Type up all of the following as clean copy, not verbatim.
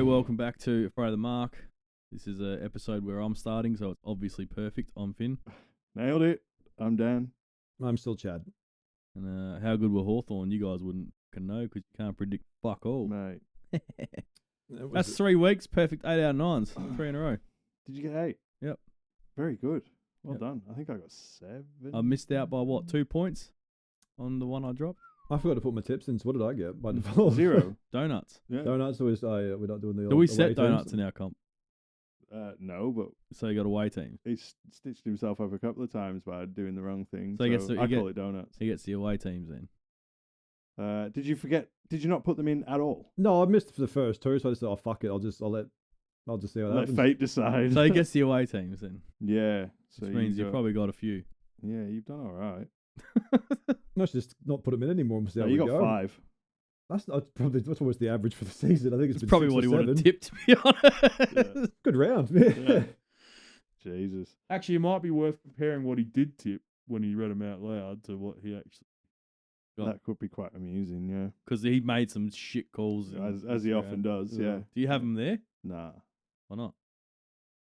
G'day, welcome back to Friday the Mark. This is an episode where I'm starting, so it's obviously perfect. I'm Finn. Nailed it. I'm Dan. I'm still Chad. And how good were Hawthorn? You guys wouldn't can know because you can't predict fuck all. Mate. That's 3 weeks, perfect 8 out of 9s, 3 in a row. Did you get 8? Yep. Very good. Well Yep. done. I think I got 7. I missed out by what, 2 points on the one I dropped? I forgot to put my tips in, so what did I get by default? 0. Donuts. Yeah. Donuts, we're not doing the Do we away set teams? donuts in our comp? No, but So you got away teams. he stitched himself up a couple of times by doing the wrong thing. So So, he gets to- I he call it donuts. He gets the away teams then. Did you forget? Did you not put them in at all? No, I missed for the first 2, so I just said, oh, fuck it, I'll just see what Let happens. fate decide. So he gets the away teams then, Yeah. So which means you've probably got a few. Yeah, you've done all right. No, just not put them in anymore and see No, how you we got go. 5. That's almost the average for the season. I think it's It's been probably 6 what or he would 7. have tipped, to be honest. Yeah. Good round. Yeah. Jesus. Actually, it might be worth comparing what he did tip when he read them out loud to what he actually... Got. That could be quite amusing, yeah. Because he made some shit calls. As he often does, yeah. Do you have him there? Nah, Why not?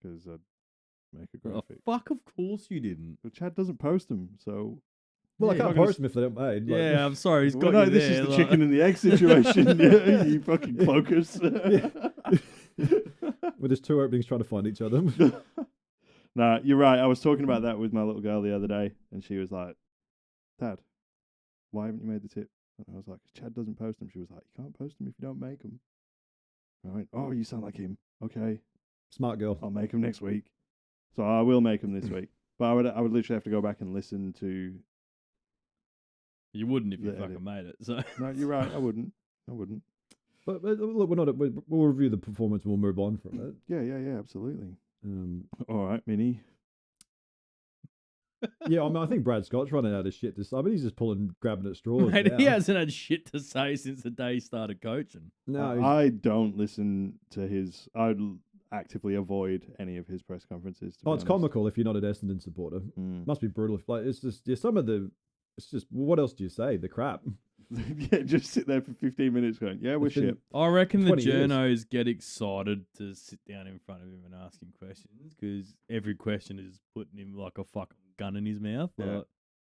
because I'd make a Oh, graphic. fuck, of course you didn't. But Chad doesn't post them, so Well, Yeah, I can't you're not post them if they don't made. Like, Yeah, I'm sorry. He's got well, no, you this there, is the like- chicken and the egg situation. Yeah, you fucking cloakers. With there's 2 openings trying to find each other. Nah, you're right. I was talking about that with my little girl the other day, and she was like, "Dad, why haven't you made the tip?" And I was like, "Chad doesn't post them." She was like, "You can't post them if you don't make them." I went, "Oh, you sound like him. Okay, Smart girl. I'll make them next week." So I will make them this week. But I would literally have to go back and listen to. You wouldn't if you The fucking edit. made it. So No, you're right. I wouldn't. But look, we'll review the performance and we'll move on from it. Yeah, absolutely. Um, All right, Minnie. yeah, I mean, I think Brad Scott's running out of shit to say. I mean, he's just grabbing at straws. mate, now. he hasn't had shit to say since the day he started coaching. No, he's- I don't listen to his. I'd actively avoid any of his press conferences. To be it's honest. comical if you're not an Essendon supporter. Mm. Must be brutal. Like it's just some of the. It's just what else do you say? The crap. Yeah, just sit there for 15 minutes going, "Yeah, we're It's been- shit." I reckon the 20 years. journos get excited to sit down in front of him and ask him questions because every question is putting him like a fucking gun in his mouth. Yeah. Like,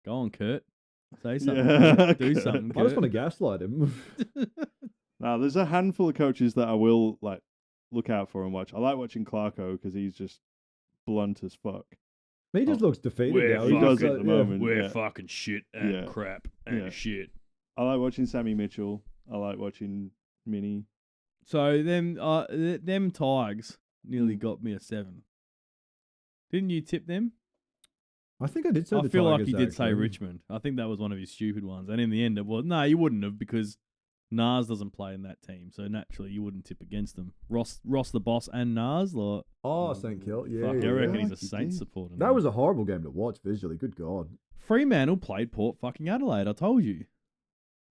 go on, Kurt. Say something. Yeah, Do Kurt. something, I just Kurt. want to gaslight him. Now, there's a handful of coaches that I will like look out for and watch. I like watching Clarko because he's just blunt as fuck. He just looks defeated We're now. He does looks at the like- moment. We're Yeah. fucking shit and Yeah. crap and Yeah. shit. I like watching Sammy Mitchell. I like watching Minnie. So them Tigers nearly Mm. got me a 7. Didn't you tip them? I think I did say I the feel like Tigers, he did say actually. Richmond. I think that was one of his stupid ones. And in the end, it was no, you wouldn't have because Nas doesn't play in that team, so naturally you wouldn't tip against them. Ross the boss and Nas, like Oh, St Kilda. Yeah, fuck, yeah, I reckon yeah. he's a Like he Saints did. supporter. That now. was a horrible game to watch visually. Good God. Fremantle played Port fucking Adelaide. I told you.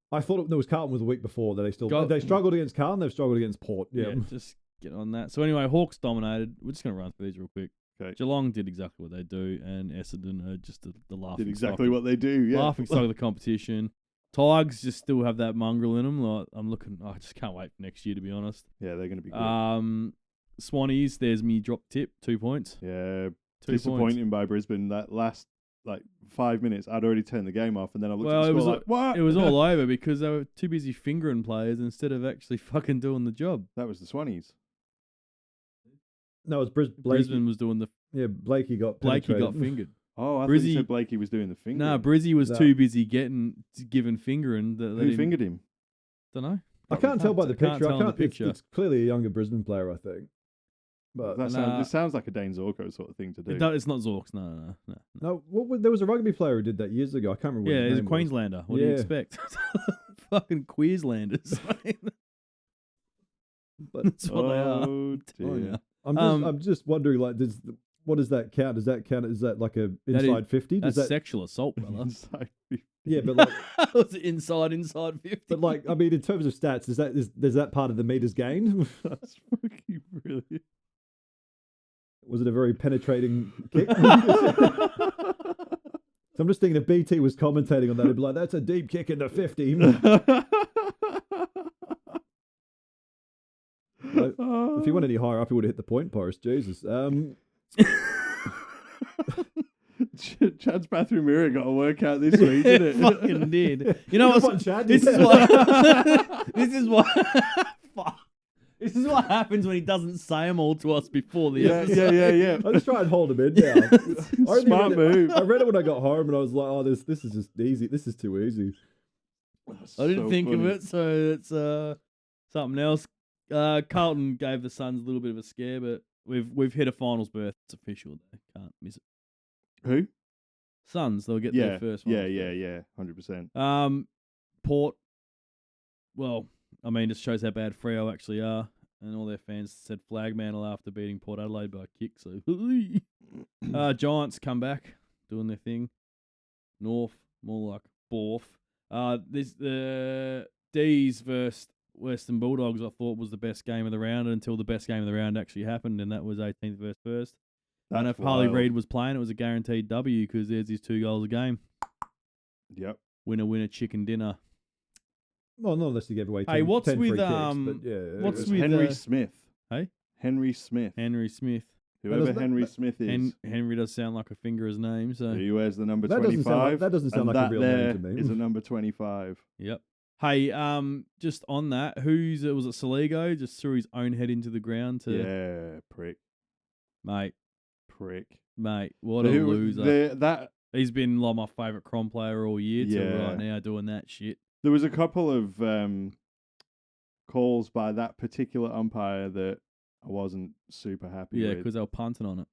I thought it was Carlton was the week before that Go- they struggled against Carlton. They've struggled against Port. Yeah. Just get on that. So anyway, Hawks dominated. We're just gonna run through these real quick. Okay. Geelong did exactly what they do, and Essendon are just the laughing Did exactly stock. what they do. Yeah. Laughing stock of the competition. Tigers just still have that mongrel in them. Like I'm looking. I just can't wait for next year, to be honest. Yeah, they're going to be good. Swannies. There's me drop tip 2 points. Yeah, 2 disappointing points. by Brisbane. That last 5 minutes, I'd already turned the game off, and then I looked Well, at it the was score like, what? It was all over because they were too busy fingering players instead of actually fucking doing the job. That was the Swannies. No, it's Blakey. Brisbane was doing the Yeah, Blakey got Blakey got penetrated. fingered. Oh, I thought Brizzy- you said Blakey was doing the finger. Nah, Brizzy was No. too busy giving fingering. Who fingered him? Don't know. I can't tell by the Can't picture. tell in the picture. It's clearly a younger Brisbane player, I think. But Nah. It sounds like a Dane Zorko sort of thing to do. It's not Zorks. No. no, there was a rugby player who did that years ago. I can't remember. Yeah, what his he's a name was. Queenslander. What do you Yeah. expect? Fucking Queenslanders. But That's what they are. Oh, telling dear. ya. I'm just wondering, like, what does that count? Does that count? Is that like a That is- inside 50? Does That's that? sexual assault, brother. Inside 50. Yeah, but like, Was it inside 50? but like, I mean, in terms of stats, is that part of the meters gained? That's fucking brilliant. Was it a very penetrating kick? So I'm just thinking if BT was commentating on that, he'd be like, "That's a deep kick in the 50." if he went any higher up, he would have hit the point post. Jesus. Chad's bathroom mirror got a workout this week, didn't it? Fucking did. You know what? Chad? This is what. This is what. Fuck. This is what happens when he doesn't say them all to us before the episode. Yeah. I just try and hold him in now. Smart move. I read it when I got home, and I was like, "Oh, this is just easy. This is too easy." I didn't think of it, so it's something else. Carlton gave the Suns a little bit of a scare, but we've hit a finals berth. It's official. They can't miss it. Who? Suns. They'll get their first one. Yeah. 100%. Port. Well, I mean, it shows how bad Freo actually are, and all their fans said Flagmantle after beating Port Adelaide by a kick. So, Giants come back doing their thing. North, more like Borf. The D's versus Western Bulldogs, I thought was the best game of the round until the best game of the round actually happened, and that was 18th versus 1st. And if Harley Reid was playing, it was a guaranteed W because there's his 2 goals a game. Yep. Winner, chicken dinner. Well, not unless you gave away 10, Hey, what's 10 with free kicks, but yeah, what's It was with Henry Smith? Hey? Henry Smith. Henry Smith. Whoever Henry Smith is. Henry does sound like a finger's name, so He wears the number That 25. that doesn't sound and like a that real there name to me. is a number 25. yep. Hey, just on that, was it Saligo? Just threw his own head into the ground to Yeah, prick. mate, Prick. what a loser. That He's been like my favourite Crom player all year till Yeah. right now doing that shit. There was a couple of calls by that particular umpire that I wasn't super happy Yeah, with. because they were punting on it.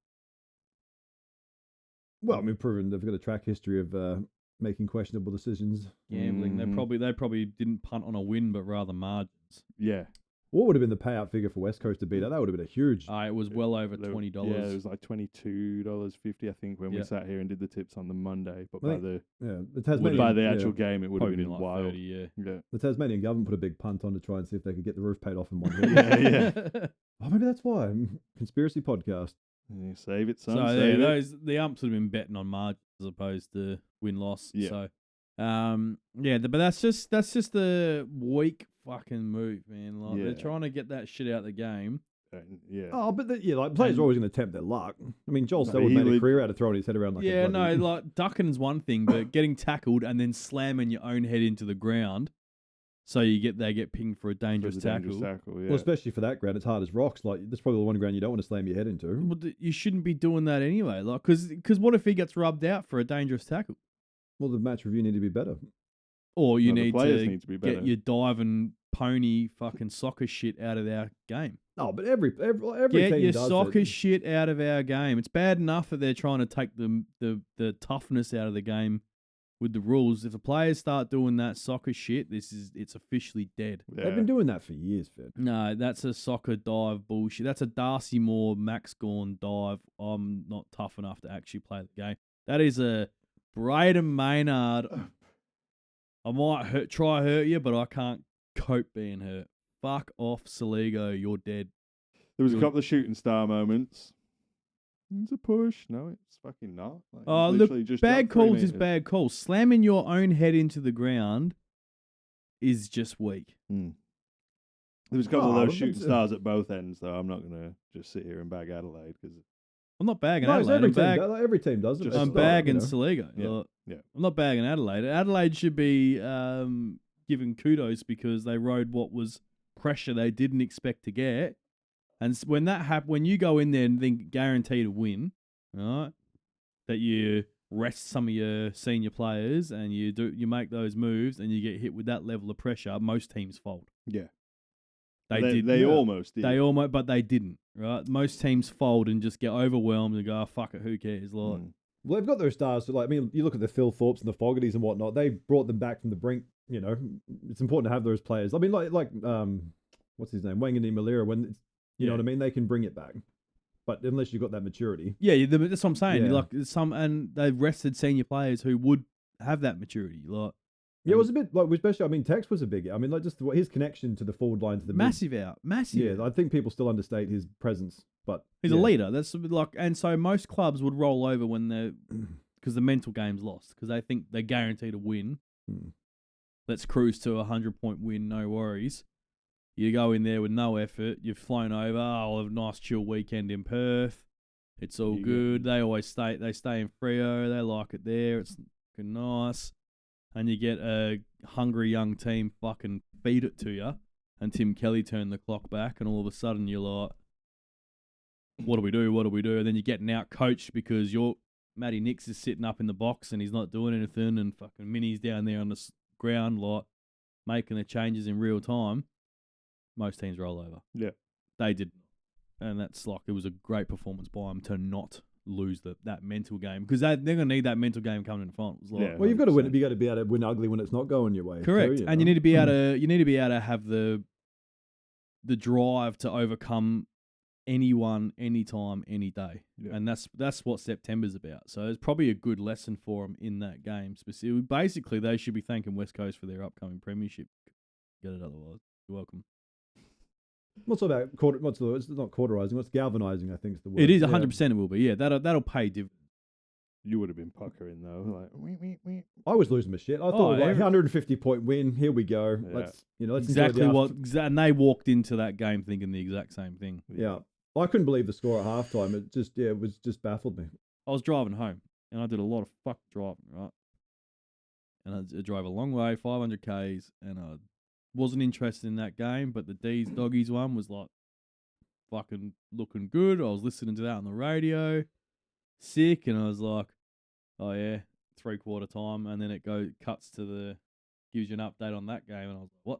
Well, I mean, proven they've got a track history of making questionable decisions. Gambling. Mhm. They probably didn't punt on a win, but rather margins. Yeah. What would have been the payout figure for West Coast to beat that? That would have been a huge. It was well over There- $20. Yeah, it was like $22.50, I think, when we Yeah. sat here and did the tips on the Monday. But I by think the The Tasmanian, actual game, it would have Probably been like wild. 30, yeah. Yeah. the Tasmanian government put a big punt on to try and see if they could get the roof paid off in one hit. Yeah. Oh, maybe that's why. Conspiracy podcast. Yeah, save it, son. So save it. the umps would have been betting on margins as opposed to win loss. Yeah. So, but that's just the weak fucking move, man. Like they're Yeah. trying to get that shit out of the game. Yeah. Oh, but players are always going to attempt their luck. I mean, Joel No, Selwood he made a lit- career out of throwing his head around like Yeah, a bloody... like ducking's one thing, but getting tackled and then slamming your own head into the ground, so they get pinged for a dangerous tackle. Yeah. Well, especially for that ground, it's hard as rocks. Like, that's probably the one ground you don't want to slam your head into. Well, you shouldn't be doing that anyway. Like, because what if he gets rubbed out for a dangerous tackle? Well, the match review need to be better. Or you No, the need players to need to be better. get your diving pony fucking soccer shit out of our game. Oh, but every Get team your does soccer it. shit out of our game. It's bad enough that they're trying to take the toughness out of the game with the rules. If the players start doing that soccer shit, it's officially dead. Yeah. They've been doing that for years, Fed. No, that's a soccer dive bullshit. That's a Darcy Moore, Max Gorn dive. I'm not tough enough to actually play the game. That is a Braden Maynard. I might try hurt you, but I can't cope being hurt. Fuck off, Saligo. You're dead. There was a Good. couple of shooting star moments. It's a push. No, it's fucking not. Like, Oh, he's look, literally just bad jumped 3 calls is meters. bad calls. Slamming your own head into the ground is just weak. There was a couple of Oh, those but shooting it's- stars at both ends, though. I'm not going to just sit here and bag Adelaide because I'm not bagging No, it's Adelaide. every team does it. Just- I'm It's bagging you know. Saligo. Yeah, Like, yeah. I'm not bagging Adelaide. Adelaide should be given kudos because they rode what was pressure they didn't expect to get. And when that when you go in there and think guaranteed a win, right? That you rest some of your senior players and you make those moves and you get hit with that level of pressure, most teams fold. Yeah. They They almost did. but they didn't, right? Most teams fold and just get overwhelmed and go, oh, fuck it, who cares? Like, Well, they've got their stars. So, like, I mean, you look at the Phil Thorpes and the Fogartys and whatnot. They brought them back from the brink. You know, it's important to have those players. I mean, like what's his name, Wangani Malira. When it's, you know what I mean, they can bring it back. But unless you've got that maturity, that's what I'm saying. Yeah. Like and they've rested senior players who would have that maturity. Like, yeah, it was a bit like, especially. I mean, Tex was a big. I mean, like just his connection to the forward line to the mid. massive. Yeah, I think people still understate his presence, but He's yeah. a leader. That's like, and so most clubs would roll over when they're because the mental game's lost because they think they're guaranteed a win. Hmm. Let's cruise to a 100-point win, no worries. You go in there with no effort. You've flown over. I'll have a nice chill weekend in Perth. It's all good. They always stay. They stay in Freo. They like it there. It's fucking nice. And you get a hungry young team fucking feed it to you. And Tim Kelly turned the clock back, and all of a sudden you're like, what do we do? What do we do? And then you're getting out coached because Matty Nix is sitting up in the box and he's not doing anything, and fucking Minnie's down there on the ground, like, making the changes in real time. Most teams roll over. Yeah. They did. And that's like, it was a great performance by them to not lose that mental game, because they're going to need that mental game coming in the finals. Like, well, you've got to win. You got to be able to win ugly when it's not going your way. Correct. Too, and you need to be able to. You need to be able to have the drive to overcome anyone, anytime, any day. Yeah. And that's what September's about. So it's probably a good lesson for them in that game. Specifically, basically, they should be thanking West Coast for their upcoming premiership. Get it otherwise. You're welcome. What's all about it's not cauterizing, what's galvanizing, I think is the word. It is 100% it will be. Yeah, that'll pay dividends. You would have been puckering though, like I was losing my shit. I thought 150-point win. Here we go. Yeah. Let's exactly what. And they walked into that game thinking the exact same thing. Yeah, I couldn't believe the score at halftime. It was just baffled me. I was driving home and I did a lot of fuck driving, right? And I drove a long way, 500 k's, and I wasn't interested in that game, but the D's Doggies one was like fucking looking good. I was listening to that on the radio, sick, and I was like, oh yeah, 3/4 time, and then it cuts to gives you an update on that game, and I was like,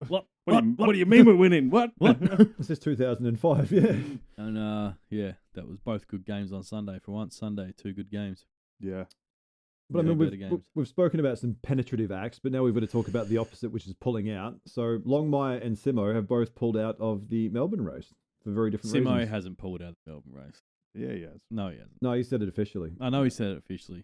what? What do you mean we're winning? What? This is 2005, yeah. And yeah, that was both good games on Sunday. For once, Sunday, 2 good games. Yeah. But I mean, we've spoken about some penetrative acts, but now we've got to talk about the opposite, which is pulling out. So Longmire and Simo have both pulled out of the Melbourne race for very different reasons. Simo hasn't pulled out of the Melbourne race. Yeah, he has. No, he hasn't. No, he said it officially. I know he said it officially.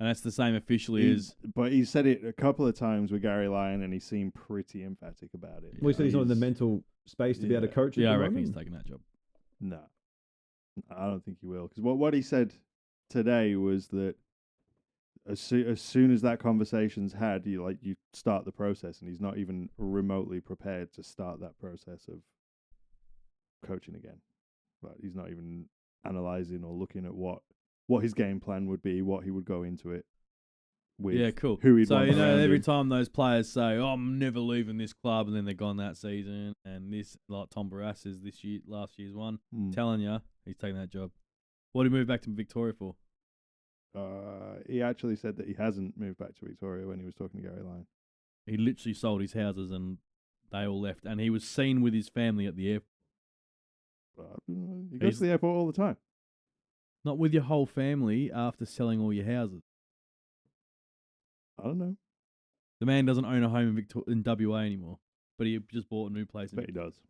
And that's the same officially as... But he said it a couple of times with Gary Lyon, and he seemed pretty emphatic about it. Well, he said he's not in the mental space to be able to coach it. Yeah, I reckon he's taking that job. No. I don't think he will. Because what he said today was that as soon as that conversation's had, you start the process, and he's not even remotely prepared to start that process of coaching again. But he's not even analysing or looking at what his game plan would be, what he would go into it with. Yeah, cool. Who he'd want every time those players say, "Oh, I'm never leaving this club," and then they're gone that season, and this, like Tom Barras is last year's one, telling you he's taking that job. What did he move back to Victoria for? He actually said that he hasn't moved back to Victoria when he was talking to Gary Lyon. He literally sold his houses and they all left, and he was seen with his family at the airport. He goes to the airport all the time. Not with your whole family after selling all your houses. I don't know. The man doesn't own a home in WA anymore, but he just bought a new place. But he does.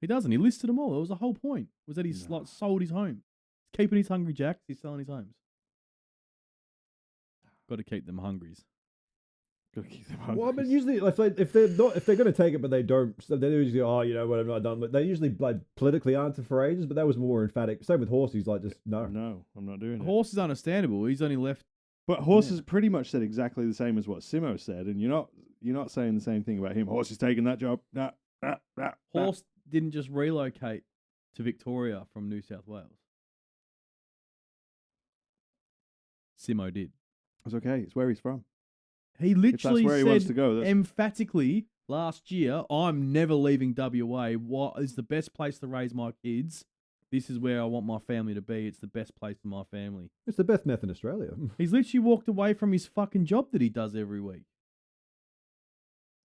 He doesn't. He listed them all. That was the whole point. Was that he's sold his home. He's keeping his hungry jacks. He's selling his homes. Got to keep them hungries. Got to keep them hungry. Well, but usually, if they're going to take it, but they don't, so they usually, what have I done? But they usually politically answer for ages. But that was more emphatic. Same with Horsey's, just no. No, I'm not doing it. Horse is understandable. He's only left. But Horse has pretty much said exactly the same as what Simo said, and you're not saying the same thing about him. Horse is taking that job. Horse didn't just relocate to Victoria from New South Wales. Simo did. It's okay. It's where he's from. He literally where he said wants to go, emphatically last year, I'm never leaving WA. What is the best place to raise my kids? This is where I want my family to be. It's the best place for my family. It's the best meth in Australia. He's literally walked away from his fucking job that he does every week.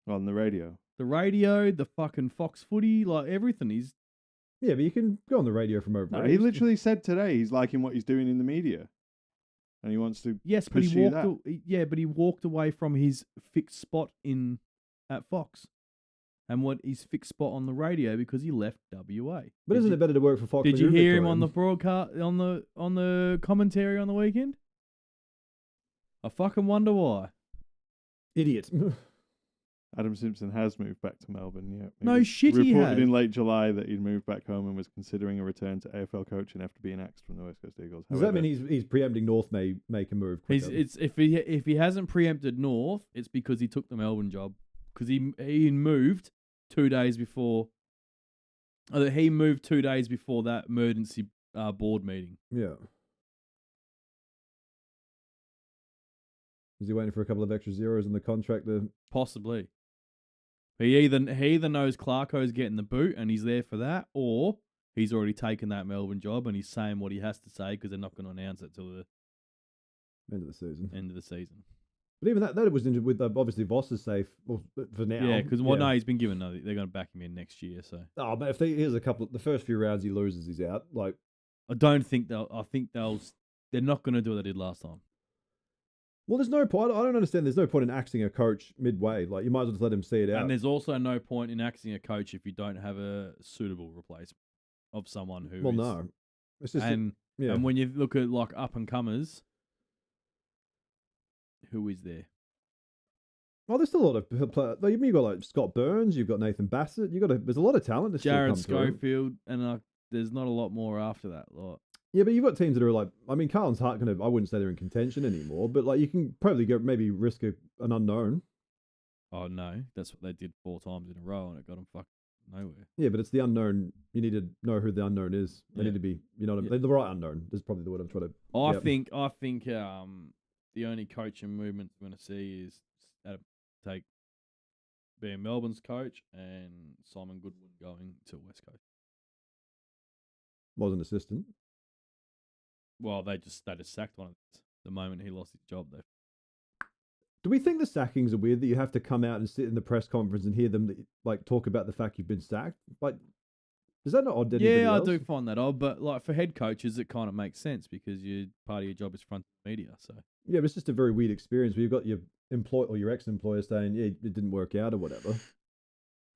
On the radio. The radio, the fucking Fox Footy, like everything. Yeah, but you can go on the radio from over. No, he literally said today he's liking what he's doing in the media. And he wants to but he walked away from his fixed spot at Fox, and what his fixed spot on the radio because he left WA. But isn't it better to work for Fox? Did you hear him on the broadcast on the commentary on the weekend? I fucking wonder why. Idiot. Adam Simpson has moved back to Melbourne, yeah. No shit, he has. Reported in late July that he'd moved back home and was considering a return to AFL coaching after being axed from the West Coast Eagles. Does that mean he's preempting North may make a move quicker? If he hasn't preempted North, it's because he took the Melbourne job. Because he moved 2 days before. He moved 2 days before that emergency board meeting. Yeah. Is he waiting for a couple of extra zeros in the contract to... Possibly. He either knows Clarko's getting the boot and he's there for that, or he's already taken that Melbourne job and he's saying what he has to say because they're not going to announce it till the end of the season. But even that was injured with obviously Voss is safe for now. Yeah, because no, he's been given. They're going to back him in next year. So. Oh, but if here's the first few rounds he loses, he's out. Like, I don't think they'll. I think they're not going to do what they did last time. Well, there's no point. I don't understand. There's no point in axing a coach midway. Like, you might as well just let him see it out. And there's also no point in axing a coach if you don't have a suitable replacement of someone who. Well, no. It's just and when you look at like up and comers, who is there? Oh, there's still a lot of players. You've got like Scott Burns. You've got Nathan Bassett. There's a lot of talent. To Jared still come Schofield, and there's not a lot more after that lot. Yeah, but you've got teams that are like, I mean, Carlton's I wouldn't say they're in contention anymore, but like you can probably maybe risk an unknown. Oh no, that's what they did 4 times in a row, and it got them fucked nowhere. Yeah, but it's the unknown. You need to know who the unknown is. They need to be, you know what I mean? The right unknown is probably the word I'm trying to. I think the only coaching movement we're going to see is take being Melbourne's coach and Simon Goodwin going to West Coast. Was an assistant. Well, they just sacked one of them the moment he lost his job. Though. Do we think the sackings are weird that you have to come out and sit in the press conference and hear them like talk about the fact you've been sacked? Like, is that not odd? To yeah, I else? do find that odd, but like for head coaches, it kind of makes sense because part of your job is front media. So yeah, but it's just a very weird experience where you've got your employee or your ex-employer saying, "Yeah, it didn't work out" or whatever.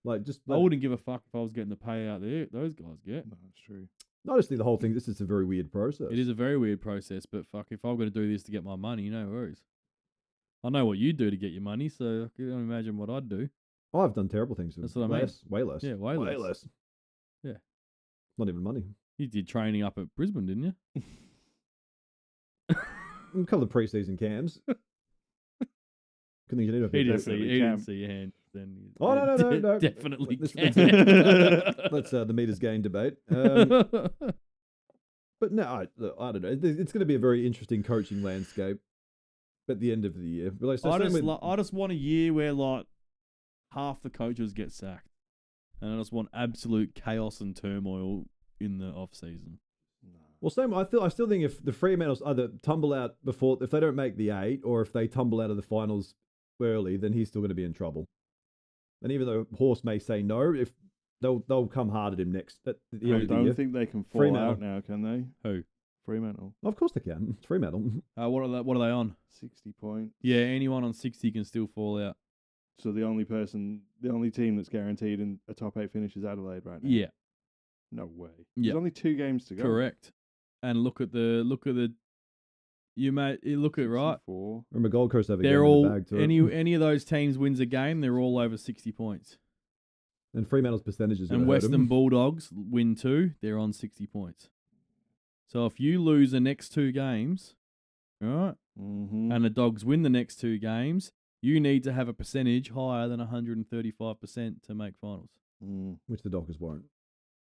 Like, I wouldn't give a fuck if I was getting the payout those guys get. No, that's true. I just think the whole thing, this is a very weird process. It is a very weird process, but fuck, if I'm going to do this to get my money, no worries. I know what you do to get your money, so I can imagine what I'd do. Oh, I've done terrible things. That's what I mean. Way less. Yeah, way less. Yeah. Not even money. You did training up at Brisbane, didn't you? A couple of pre-season camps. He didn't see your hand. Then no. Definitely Let's the meters gain debate. But no, I don't know. It's going to be a very interesting coaching landscape at the end of the year. But like, I just want a year where like half the coaches get sacked, and I just want absolute chaos and turmoil in the off season. Well, I still think if the Fremantles either tumble out if they don't make the 8, or if they tumble out of the finals early, then he's still going to be in trouble. And even though Horse may say no, if they'll come hard at him next at the end of the year. I don't think they can fall out now, can they? Who? Fremantle. Of course they can. It's Fremantle. What are they on? 60 points. Yeah, anyone on 60 can still fall out. So the only team that's guaranteed in a top 8 finish is Adelaide right now. Yeah. No way. Yeah. There's only 2 games to go. Correct. And look at right. Remember Gold Coast have a they're game all in the bag too. any of those teams wins a game, they're all over 60 points. And Fremantle's percentages. And Western Bulldogs win 2, they're on 60 points. So if you lose the next 2 games, all right, and the Dogs win the next 2 games, you need to have a percentage higher than 135% to make finals. Which the Dockers won't.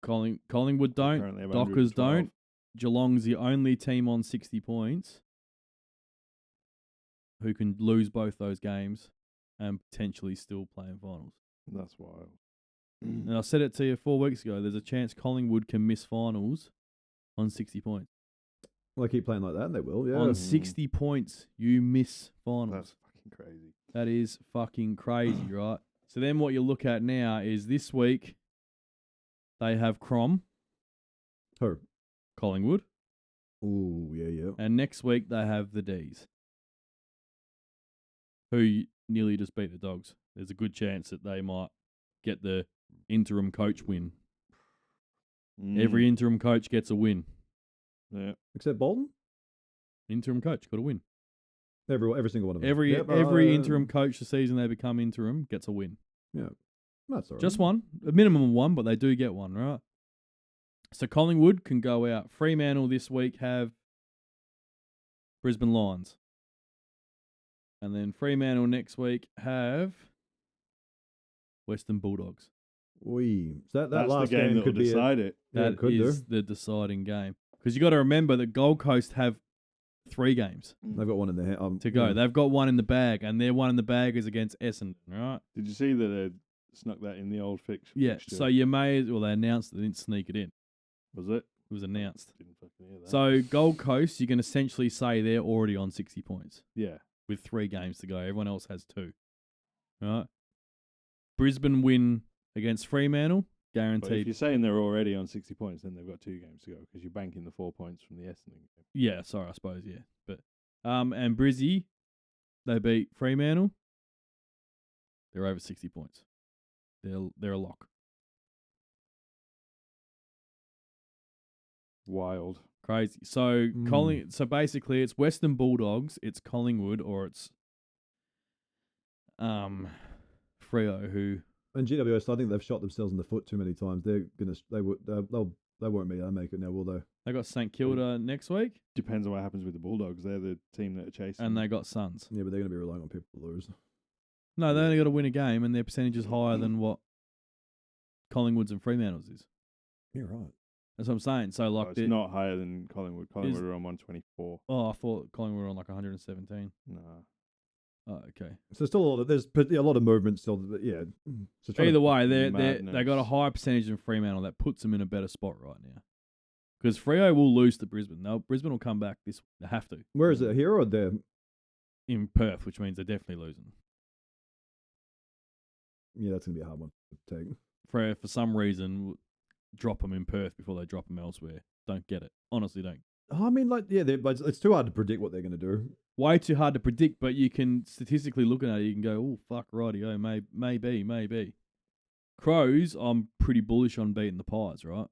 Collingwood don't. Dockers don't. Geelong's the only team on 60 points who can lose both those games and potentially still play in finals. That's wild. And I said it to you 4 weeks ago. There's a chance Collingwood can miss finals on 60 points. Well, they keep playing like that, and they will. Yeah. On 60 points, you miss finals. That's fucking crazy. That is fucking crazy, right? So then what you look at now is this week they have Crom. Who? Collingwood. Ooh, yeah. And next week they have the D's, who nearly just beat the Dogs. There's a good chance that they might get the interim coach win. Every interim coach gets a win. Yeah. Except Bolton? Interim coach got a win. Every single one of them. Every interim coach the season they become interim gets a win. Yeah. That's all right. Just one. A minimum of one, but they do get one, right? So Collingwood can go out. Fremantle this week have Brisbane Lions. And then Fremantle next week have Western Bulldogs. So that That's last the game that will could be decide it. Yeah, That it could is do. the deciding game. Because you got to remember that Gold Coast have 3 games They've got one in their hand to go. Yeah. They've got one in the bag, and their one in the bag is against Essendon, right? Did you see that they snuck that in the old fixture? Yeah. So you may, well, they announced that they didn't sneak it in. Was it? It was announced. Didn't fucking hear that. So Gold Coast, you can essentially say they're already on 60 points yeah. with 3 games to go. Everyone else has 2. Right? Brisbane win against Fremantle, But if guaranteed. you're saying they're already on 60 points, then they've got 2 games to go because you're banking the 4 points from the Essendon game. Yeah, sorry, I suppose, yeah. But and Brizzy, they beat Fremantle. They're over 60 points. They're a lock. Wild. Crazy. So so basically it's Western Bulldogs, it's Collingwood, or it's Freo who. And GWS, I think they've shot themselves in the foot too many times. They won't make it now, will they? They got St Kilda next week, Depends on what happens with the Bulldogs. They're the team that are chasing. and they got Suns. Yeah, but they're going to be relying on people to lose. No, they only got to win a game, and their percentage is higher than what Collingwood's and Fremantle's is. You're right. That's what I'm saying. So like, it's not higher than Collingwood. Collingwood are on 124. Oh, I thought Collingwood were on like 117. Nah. Oh, okay. So still there's a lot of movement still. But yeah. So Either way, they Madness. got a higher percentage than Fremantle. That puts them in a better spot right now. Because Freo will lose to Brisbane. Brisbane will come back this. They have to Where is it? Here or there? in Perth, which means they're definitely losing. Yeah, that's going to be a hard one to take. Freo, for some reason, drop them in Perth before they drop them elsewhere. Don't get it. Honestly, don't. I mean, like, yeah, but it's too hard to predict what they're going to do. Way too hard to predict, but you can statistically looking at it, you can go, oh fuck, righty-o, maybe. Crows, I'm pretty bullish on beating the Pies, right?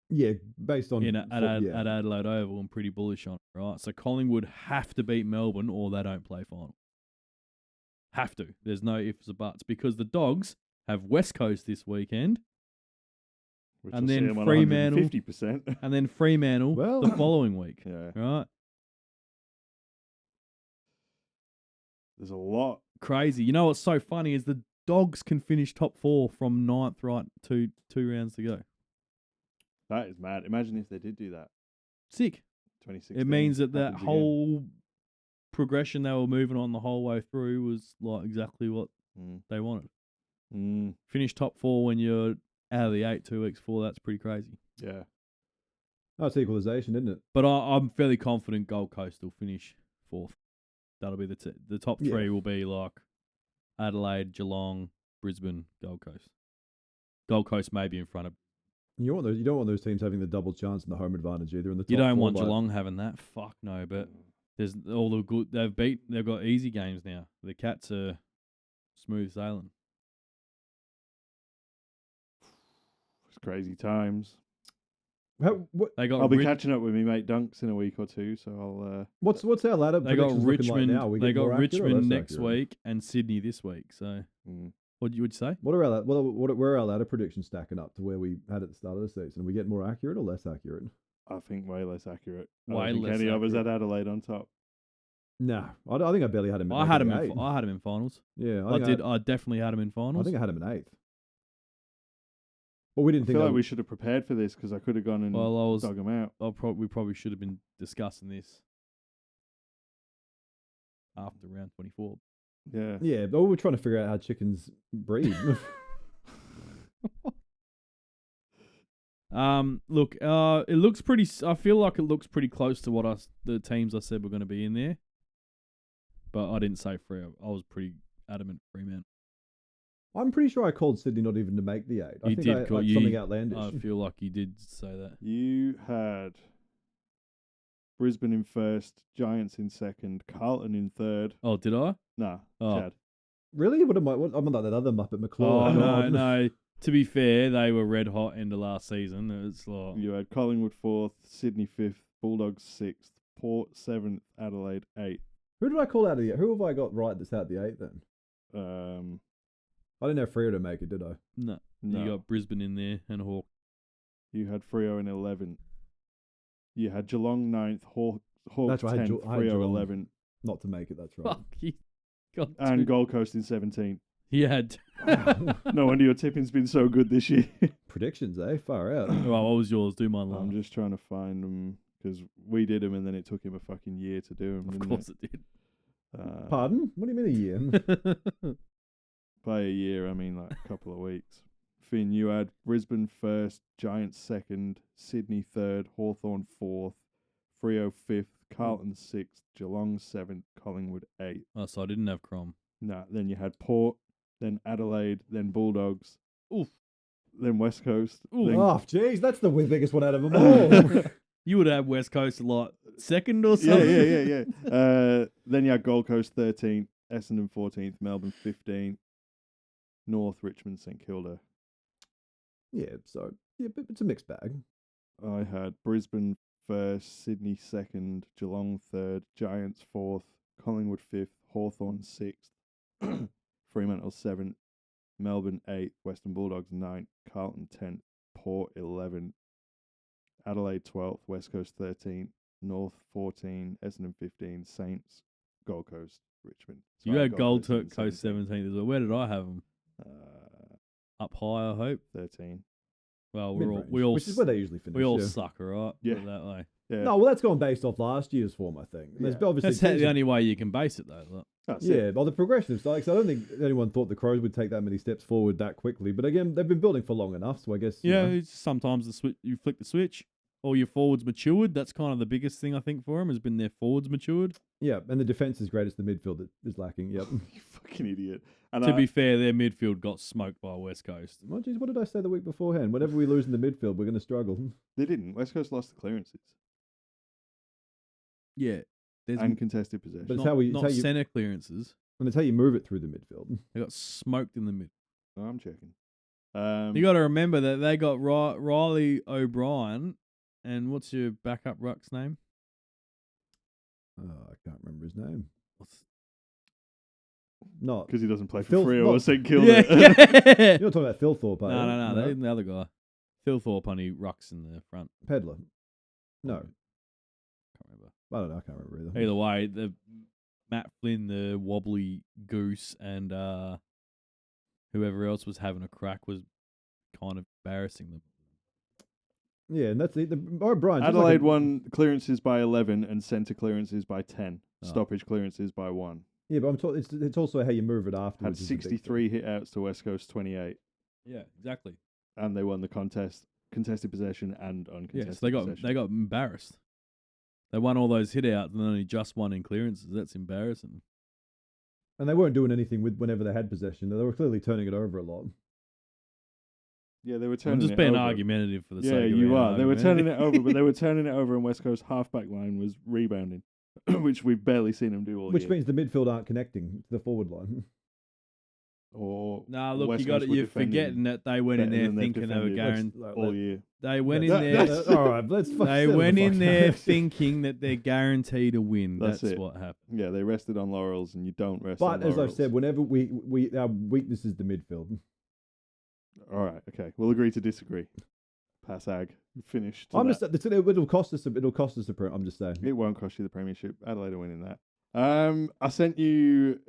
Yeah, based on At Adelaide Oval, I'm pretty bullish on it, right? So Collingwood have to beat Melbourne, or they don't play final. Have to. There's no ifs or buts because the Dogs have West Coast this weekend, Which and will see then them on Fremantle, 50%. and then Fremantle Well- the following week, Yeah. right? There's a lot. Crazy. You know what's so funny is the Dogs can finish top 4 from 9th right to 2 rounds to go. That is mad. Imagine if they did do that. Sick. 2016. It means that happens again. whole progression they were moving on the whole way through was like exactly what they wanted. Finish top 4 when you're out of the 8 2 weeks before. That's pretty crazy. Yeah. Oh, it's equalisation, isn't it? But I'm fairly confident Gold Coast will finish 4th. That'll be the top 3 will be like Adelaide, Geelong, Brisbane, Gold Coast. Gold Coast may be in front of. You don't want those teams having the double chance and the home advantage either. In the top You don't 4, want like- Geelong having that. Fuck no. But there's all the good they've got easy games now. The Cats are smooth sailing. It's crazy times. They got I'll be catching up with me mate Dunks in a week or two, so I'll. What's our ladder? They got predictions looking Richmond. Like now? We They get got more accurate or Richmond less next accurate? week and Sydney this week. So what would you say? What are our where are our ladder predictions stacking up to where we had at the start of the season? Are we getting more accurate or less accurate? I think way less accurate. Way I don't think less any of us accurate. had Adelaide on top. No, I think I barely had him. I had him. eight. I had him in finals. Yeah, I did. I definitely had him in I finals. think I had him in 8th. But we I didn't think feel that like we should have prepared for this because I could have gone and dug them out. We probably should have been discussing this after round 24. Yeah. Yeah, but we were trying to figure out how chickens breed. Look, it looks pretty. I feel like it looks pretty close to what the teams I said were going to be in there, but I didn't say Freo. I was pretty adamant Fremantle. I'm pretty sure I called Sydney not even to make the 8. I You think did I, call like you. something outlandish. I feel like you did say that. You had Brisbane in first, Giants in second, Carlton in third. Oh, did I? Nah, Oh. Chad. Really? I'm like that other Muppet Oh McClaw. no. To be fair, they were red hot end of last season. It's like You had Collingwood fourth, Sydney fifth, Bulldogs sixth, Port seventh, Adelaide eighth. Who did I call out of the 8? Who have I got right that's out the 8 then? I didn't have Freo to make it, did I? no. No. You got Brisbane in there and Hawk. You had Freo in 11th. You had Geelong 9th, Hawks That's right, I had 10th, I had Freo Geelong 11th, Not to make it, that's right. Fuck, you got and two. Gold Coast in 17th. You had No wonder your tipping's been so good this year. Predictions, eh? Far out. Well, what was yours? Do mine I'm last. just trying to find them because we did them and then it took him a fucking year to do them. Of course it did. Pardon? What do you mean a year? By a year, I mean like a couple of weeks. Finn, you had Brisbane first, Giants second, Sydney third, Hawthorn fourth, Freo fifth, Carlton sixth, Geelong seventh, Collingwood eighth. Oh, so I didn't have Crom. Nah, then you had Port, then Adelaide, then Bulldogs, Oof. then West Coast. Ooh. Then Oh, jeez, that's the biggest one out of them all. You would have West Coast like second or something. yeah. Then you had Gold Coast 13th, Essendon 14th, Melbourne 15th, North, Richmond, St Kilda. Yeah, so but it's a mixed bag. I had Brisbane first, Sydney second, Geelong third, Giants fourth, Collingwood fifth, Hawthorn sixth, Fremantle seventh, Melbourne eighth, Western Bulldogs ninth, Carlton 10th, Port 11th, Adelaide 12th, West Coast 13th, North 14, Essendon 15, Saints, Gold Coast, Richmond. So You I had Gold in Coast 17th as well. Where did I have them? Up high, I hope. 13. Well, Mid-range, we all which is where they usually finish. we all yeah. suck, all right? Yeah. Put it that way. Yeah. No, well, that's gone based off last year's form, I think. There's Yeah. obviously That's teams the that- only way you can base it, though. Look. That's Yeah, it. well, the progression of like, so I don't think anyone thought the Crows would take that many steps forward that quickly. But again, they've been building for long enough, so I guess you Yeah, know. it's sometimes you flick the switch, or your forwards matured. That's kind of the biggest thing I think for them has been their forwards matured. Yeah, and the defense is great. It's the midfield that is lacking. Yep. You fucking idiot. And To be fair, their midfield got smoked by West Coast. Well, geez, what did I say the week beforehand? Whenever we lose in the midfield, we're going to struggle. they didn't. West Coast lost the clearances Yeah, there's and contested possession. But it's not, how we- it's not how you- centre clearances. And it's how you move it through the midfield. They got smoked in the mid. No, I'm checking. You got to remember that they got Riley O'Brien, and what's your backup ruck's name? Oh, I can't remember his name. What's- Not. Because he doesn't play for Phil- Freo or no. St Kilda. Yeah, You're not talking about Phil Thorpe, are you? no, the other guy, Phil Thorpe, only rucks in the front. Pedler. No, Can't remember. I don't know. I can't remember either. Either way, the Matt Flynn, the wobbly goose, and whoever else was having a crack was kind of embarrassing them. Yeah, and that's the O'Brien. just Adelaide like a- won clearances by 11 and centre clearances by 10. Oh. Stoppage clearances by 1. Yeah, but I'm talking. It's also how you move it Had afterwards. is the big thing. 63 hit outs to West Coast 28. Yeah, exactly. And they won the contested possession and uncontested Yes, they possession. got embarrassed. They won all those hit outs and only just won in clearances. That's embarrassing. And they weren't doing anything with whenever they had possession. They were clearly turning it over a lot. Yeah, they were I'm turning just it being over. argumentative for the Yeah, sake of you being are. They were turning it argumentative. over, but they were turning it over, and West Coast halfback line was rebounding, which we've barely seen them do all Which year. means the midfield aren't connecting to the forward line. Or Nah, look, West you got Coast it. were You're defending forgetting that they went in better there than they've thinking they were defended. guaranteed. all year. They went in That- there. that- all right, let's. They settle the went in fuck there down. thinking that they're guaranteed to win. That's That's it. what happened. Yeah, they rested on laurels, and you don't rest But on as laurels. I've said, whenever we our weakness is the midfield. All right, okay. We'll agree to disagree. Pass ag. Finished. I'm just. It'll cost us. It'll cost us a. I'm just saying. It won't cost you the premiership. Adelaide are winning that. I sent you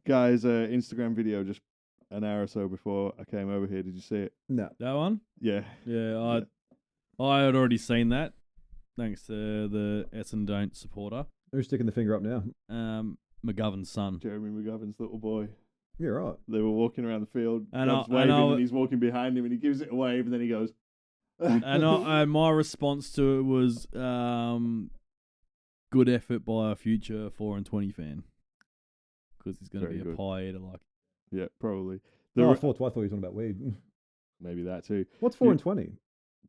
guys an Instagram video just an hour or so before I came over here. Did you see it? No. That one? Yeah. Yeah, I had already seen that. Thanks to the Essendon supporter, Who's sticking the finger up now? McGovern's son. Jeremy McGovern's little boy. You're right. They were walking around the field. And Gov's I waving, know- and he's walking behind him, and he gives it a wave, and then he goes. And my response to it was good effort by a future 4-20 fan. Because he's going to Very be good. a pie eater like. Yeah, probably. No, I thought you were talking about weed. Maybe that too. What's 4 and 20?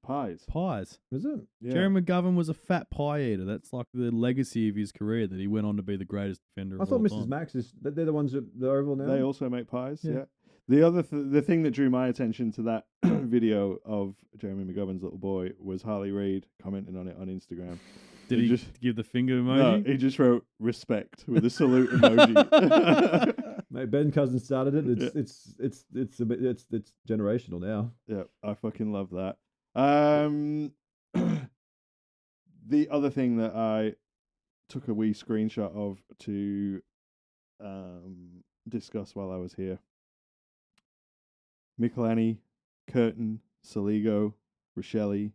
Pies. Pies. Is it? Yeah. Jeremy McGovern was a fat pie eater. That's like the legacy of his career that he went on to be the greatest defender I of thought all Mrs. time. Max is. They're the ones that the Oval now. They also make pies. Yeah. Yeah. The other the thing that drew my attention to that video of Jeremy McGovern's little boy was Harley Reid commenting on it on Instagram. Did He he just- give the finger No, emoji? he just wrote respect with a salute emoji. Mate, Ben Cousins started it. Yeah. It's a bit. It's generational now. Yeah, I fucking love that. The other thing that I took a wee screenshot of to discuss while I was here Michelani, Curtin, Saligo, Rochelle,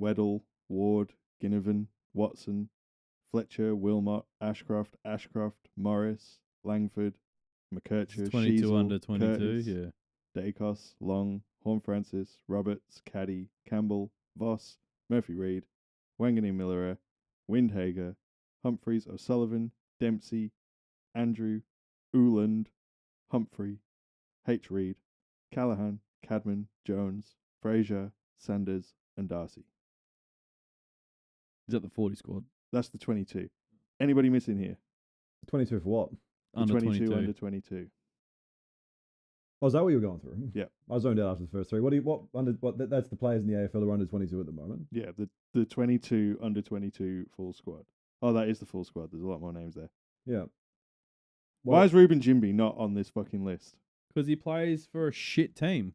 Weddle, Ward, Ginnivan, Watson, Fletcher, Wilmot, Ashcroft, Morris, Langford, McKercher, 22 Sheasel, under 22, Curtis, yeah. Dacos, Long, Horn Francis, Roberts, Caddy, Campbell, Voss, Murphy Reid, Wangani Miller, Windhager, Humphreys, O'Sullivan, Dempsey, Andrew, Uland, Humphrey, H. Reid, Callahan, Cadman, Jones, Fraser, Sanders, and Darcy. Is that the 40 squad? That's the 22. Anybody missing here? 22 for what? The Under 22 22. under 22. Oh, is that what you were going through? Yeah. I zoned out after the first three. That's the players in the AFL who are under 22 at the moment. Yeah, the 22 under 22 full squad. Oh, that is the full squad. There's a lot more names there. Yeah. Why is Ruben Jimby not on this fucking list? Because he plays for a shit team.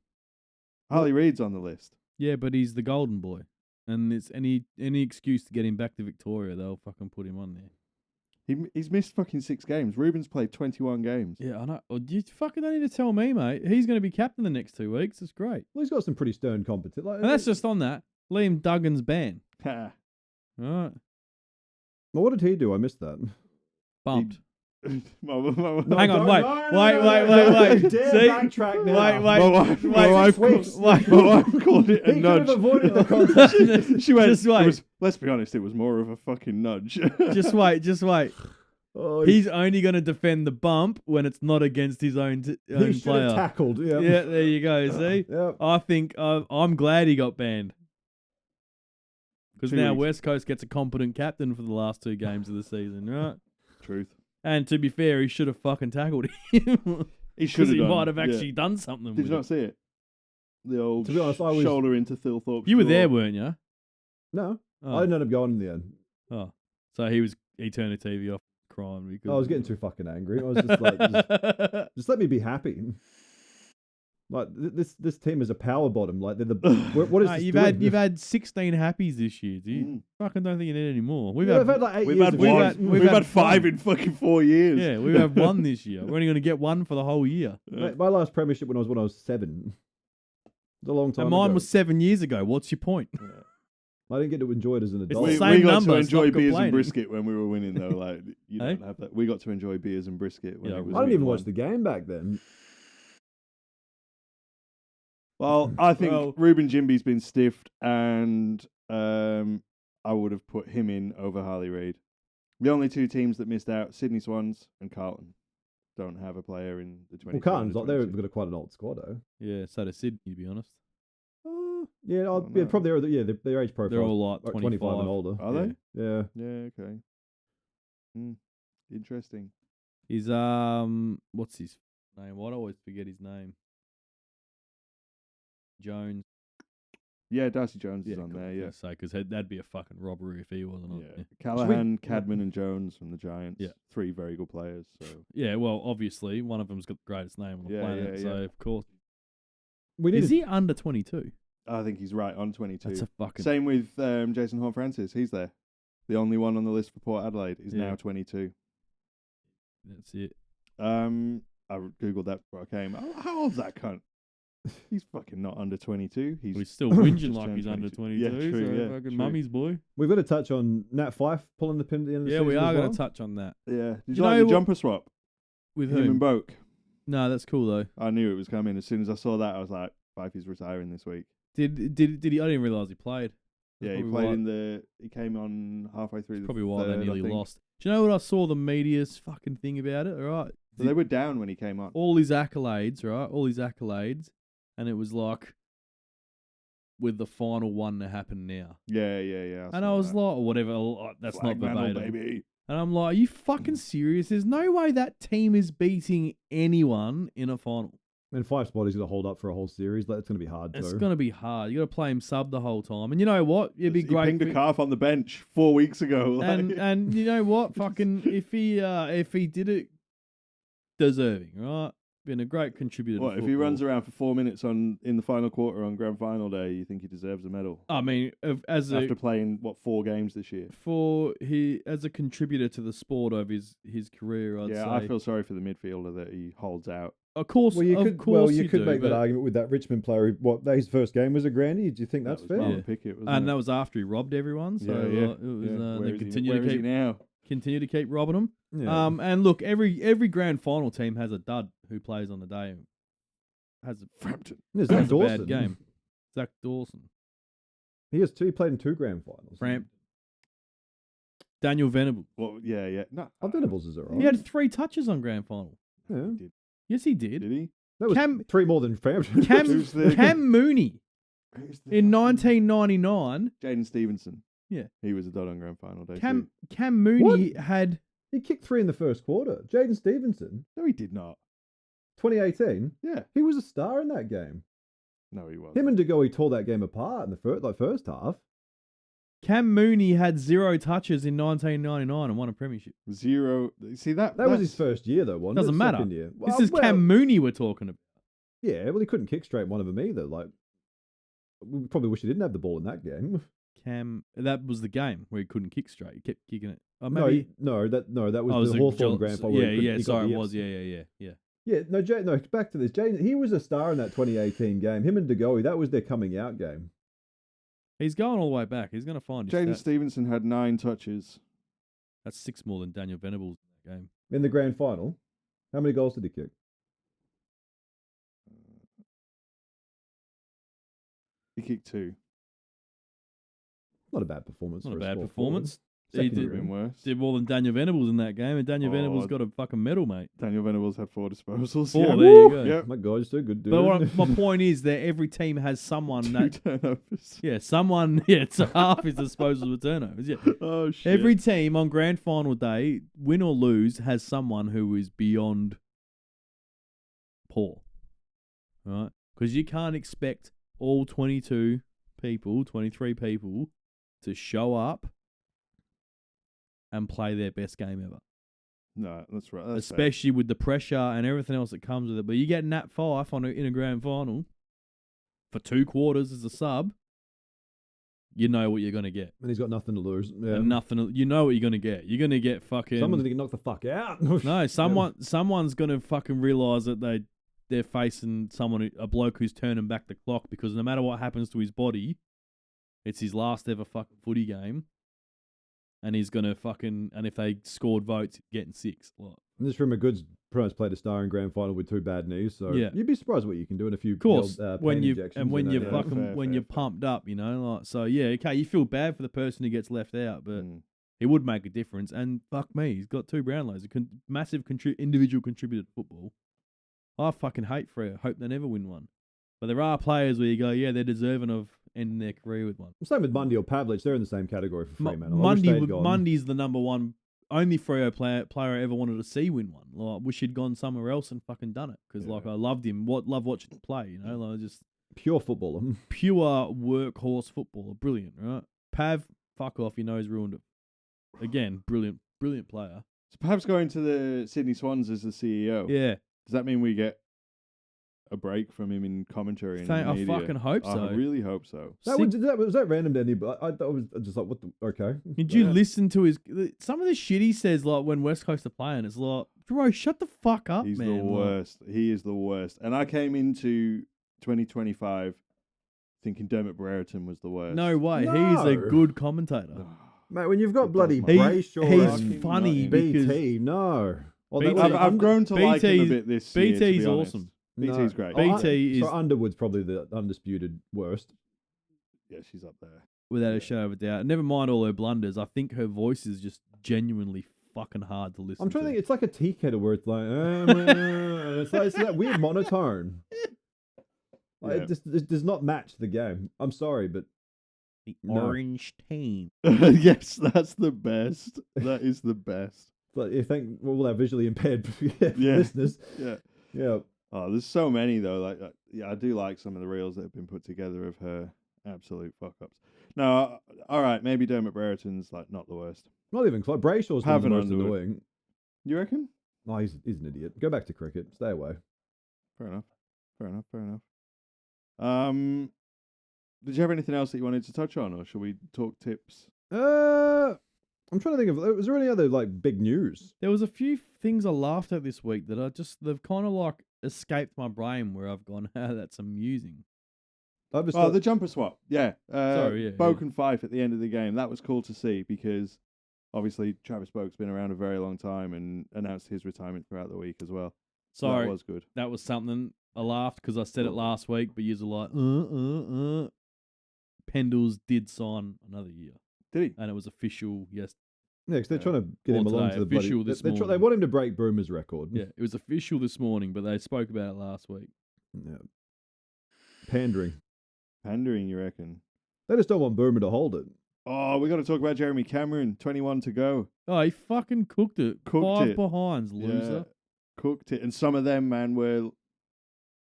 Harley Reid's on the list. Yeah, but he's the golden boy. And it's any excuse to get him back to Victoria, they'll fucking put him on there. He's missed fucking 6 games. Ruben's played 21 games. Yeah, I know. Oh, you fucking don't need to tell me, mate. He's going to be captain the next 2 weeks. It's great. Well, he's got some pretty stern competition. Like, And that's just on that. Liam Duggan's ban. Ha. All right. Well, what did he do? I missed that. Bumped. No, Hang on, don't- wait. no, Wait. Don't dare See? backtrack now. Wait. My wife called it a He could nudge. have avoided the contact. She went, Just wait. let's be honest, it was more of a fucking nudge. Just wait. Oh, He's only going to defend the bump when it's not against his own he should player. have tackled. Yeah. Yeah, there you go. See? Yeah. I think I'm glad he got banned. Because 2 now weeks. West Coast gets a competent captain for the last 2 games of the season, right? Truth. And to be fair, he should have fucking tackled him. He should Because have he done. might have Yeah. actually done something Did with you not it. see it? The old To be honest, I was- shoulder into Thilthorpe's You were jaw. there, weren't you? No, Oh. I didn't end up going in the end. Oh. So he turned the TV off crying because I was getting too fucking angry. I was just like, just let me be happy. Like this team is a power bottom. Like they're the what is Mate, this you've doing? had 16 happies this year. Do you Mm. fucking don't think you need any more? We've Yeah, had I've had like 8 We've years had of one. shit. we've We've had had 5 one. in fucking 4 years. yeah, we have 1 this year. We're only going to get 1 for the whole year. My last premiership when I was 7. It's a long time And mine ago. was 7 years ago. What's your point? I didn't get to enjoy it as an adult. the We same got number, to stop enjoy beers complaining. and brisket when we were winning, though. Like you Eh? don't have that. We got to enjoy beers and brisket when Yeah, it was. I didn't even watch 1-1. the game back then. Well, I think Well- Ruben Jimby's been stiffed, and I would have put him in over Harley Reid. The only 2 teams that missed out, Sydney Swans and Carlton, don't have a player in the 20. Well, Carlton's like they've got quite an old squad though. Yeah, so does Sydney, to be honest. Yeah, Oh, yeah, no. probably their age profile. They're all like 25 and older. Are they? Yeah. Yeah. Okay. Interesting. He's what's his name? Why do I always forget his name? Jones. Yeah, Darcy Jones is Yeah, on cool. there. Yeah. Say because that'd be a fucking robbery if he wasn't on Yeah. there. Callahan, Cadman, and Jones from the Giants. Yeah. 3 very good players. So Yeah, well, obviously one of them's got the greatest name on the Yeah, planet, yeah, so yeah. of course. We need Is he under 22? I think he's right on 22. That's a fucking. Same with Jason Horn-Francis. He's there. The only one on the list for Port Adelaide is Yeah. now 22. That's it. I googled that before I came. How old's that cunt? He's fucking not under 22. He's He's still whinging just like turned he's under 22. 22. Yeah, true, so yeah, fucking true. mummy's boy. We've got to touch on Nat Fyfe pulling the pin at the end of the Yeah, season. we are as going well. to touch on that. yeah. Did You you like know the what- jumper swap? With Him and whom? Boak. No, that's cool though. I knew it was coming. As soon as I saw that, I was like, Fifey's retiring this week. Did he? I didn't realise he played. That's Yeah, he probably played why- in the. He came on halfway through the. Probably why third, they I nearly think. lost. Do you know what I saw the media's fucking thing about it? All right, So they were down when he came on. all his accolades, right? All his accolades, and it was like with the final one to happen now. Yeah. And I was like, whatever, that's Flag not mantle, verbatim. baby. And I'm like, are you fucking serious? There's no way that team is beating anyone in a final. And Fyfe's body's going to hold up for a whole series. That's going to be hard It's too. going to be hard. You got to play him sub the whole time. And you know what? It'd be He great. pinged a calf on the bench 4 weeks ago. like- And you know what? Fucking if he did it, deserving, right? Been a great contributor. What to if he football. runs around for 4 minutes in the final quarter on grand final day? You think he deserves a medal I mean, after playing 4 games this year? as a contributor to the sport of his career, I'd Yeah, say. I feel sorry for the midfielder that he holds out. Of course, Well, you could. course you could do, make that but- argument with that Richmond player. His first game was a grandy. Do you think that's fair? Marlon Pickett, wasn't And it? that was after he robbed everyone. So Yeah. it was, Yeah. they Where continue is he now? continue to keep robbing them. Yeah. And look, every grand final team has a dud who plays on the day. Has a, Frampton. There's has Zach a Dawson. bad game. Zach Dawson, He has two. He played in 2 grand finals. Framp, Daniel Venables. Well, yeah. No, Oh, Venables is alright. He had 3 touches on grand final. Yeah. Yes, he did. Did he? That was Cam- 3 more than Frampton. Who's the- Cam Mooney Who's the in fucking- 1999. Jaden Stevenson. Yeah. He was a dud on grand final day. Cam too. Mooney had He kicked 3 in the first quarter. Jaden Stevenson, No, he did not. 2018. Yeah. He was a star in that game. No, he wasn't. Him and DeGoey tore that game apart in the first half. Cam Mooney had 0 touches in 1999 and won a premiership. 0. See that? That was his first year, though, wasn't Doesn't it? matter. Second year. This is Cam Mooney we're talking about. Yeah, well, he couldn't kick straight one of them either. Like, we probably wish he didn't have the ball in that game. That was the game where he couldn't kick straight. He kept kicking it. Oh, No, maybe. that Oh, was the Hawthorn Joel- grand final. where he couldn't- he got Sorry, the it was. yips. Yeah. Yeah, no, back to this. Jaden, he was a star in that 2018 game. Him and DeGoey, that was their coming out game. He's going all the way back. He's going to find his Jaden stats. Stevenson had 9 touches. That's 6 more than Daniel Venables in that game. In the grand final, how many goals did he kick? He kicked 2. Not a bad performance. Not for a bad small performance. forward. He Second Could did, have been worse. did more than Daniel Venables in that game, and Daniel Oh, Venables got a fucking medal, mate. Daniel Venables had 4 disposals. 4, Yeah. there you go. Yep. My God, you're so good, dude. But my point is that every team has someone 2 that, turnovers. it's half his disposals with turnovers. Yeah. Oh, shit. Every team on grand final day, win or lose, has someone who is beyond poor. Right? Because you can't expect all 22 people, 23 people to show up and play their best game ever. No, that's right. That's fair. Especially with the pressure and everything else that comes with it. But you get Nat Fife in a grand final for 2 quarters as a sub, you know what you're going to get. and he's got nothing to lose. Yeah. And nothing. You know what you're going to get. You're going to get fucking... Someone's gonna get knocked the fuck out. No, someone's going to fucking realise that they're facing a bloke who's turning back the clock, because no matter what happens to his body, it's his last ever fucking footy game. And he's going to fucking... And if they scored votes, getting 6. Like, And this Rimmer Goods pretty much played a star in grand final with 2 bad knees, so Yeah. you'd be surprised what you can do in a few. of course, when pain you injections and when and you're that, fucking fair, when fair, you're fair. pumped up, you know, like, so yeah, okay, you feel bad for the person who gets left out, but Mm. it would make a difference. And fuck me, he's got 2 Brownlows, massive individual contributor to football. I fucking hate Freo. Hope they never win one. But there are players where you go, yeah, they're deserving of ending their career with one. Same with Mundy or Pavlich, they're in the same category for Fremantle. I wish Mundy, they'd gone. Mundy's the number one, only Freo player I ever wanted to see win one. Like, wish he'd gone somewhere else and fucking done it, because like I loved him. Love watching him play. You know, like just Pure footballer. pure workhorse footballer, brilliant, right? Pav, fuck off, you know he's ruined it. Again, brilliant player. So perhaps going to the Sydney Swans as the CEO. Yeah, Does that mean we get a break from him in commentary and in the I media? fucking hope so. I really hope so. Was that random to anybody? I thought it was just like, what the... Okay. Did you Yeah. listen to some of the shit he says, like when West Coast are playing? It's like, bro, shut the fuck up, He's man. the Like, worst. He is the worst. And I came into 2025 thinking Dermot Brereton was the worst. no way, he's No. a good commentator. Mate, when you've got It bloody does my- Brayshaw He's and funny BT, because no. Oh, BT I've grown to like him a BT's bit this year, to BT's be honest. awesome. BT's great. BT is- Underwood's probably the undisputed worst. Yeah, she's up there. Without a shadow of a doubt. Never mind all her blunders. I think her voice is just genuinely fucking hard to listen I'm trying to. to think. It's like a tea kettle where it's like, it's that weird monotone. Like, Yeah. it does not match the game. I'm sorry, but The No. orange team. Yes, that's the best. That is the best. but you think we'll have visually impaired Yeah. listeners. Yeah. Yeah. Oh, there's so many though. Like, yeah, I do like some of the reels that have been put together of her absolute fuck ups. No, all right, maybe Dermot Brereton's like not the worst. Not even close. Brayshaw's one of the Having most Underwood. annoying. You reckon? No, he's an idiot. Go back to cricket. Stay away. Fair enough. Fair enough. Did you have anything else that you wanted to touch on, or shall we talk tips? I'm trying to think of. Was there any other like big news? There was a few things I laughed at this week that they've kind of like escaped my brain where I've gone, that's amusing. I've just Oh, the jumper swap. Yeah. Sorry, yeah, Boak and Fife at the end of the game. That was cool to see because obviously Travis Boak's been around a very long time and announced his retirement throughout the week as well. So Sorry, that was good. that was something. I laughed because I said it last week, but you're like, Pendles did sign another year. Did he? And it was official, yes. Yeah, because they're trying to get him Or along today, to the official bloody... this They morning. want him to break Broomer's record. Yeah, it was official this morning, but they spoke about it last week. Yeah. Pandering. Pandering, you reckon? They just don't want Boomer to hold it. Oh, we got to talk about Jeremy Cameron. 21 to go. Oh, he fucking cooked it. Cooked 5 it. behinds, loser. Yeah, cooked it. And some of them, man, were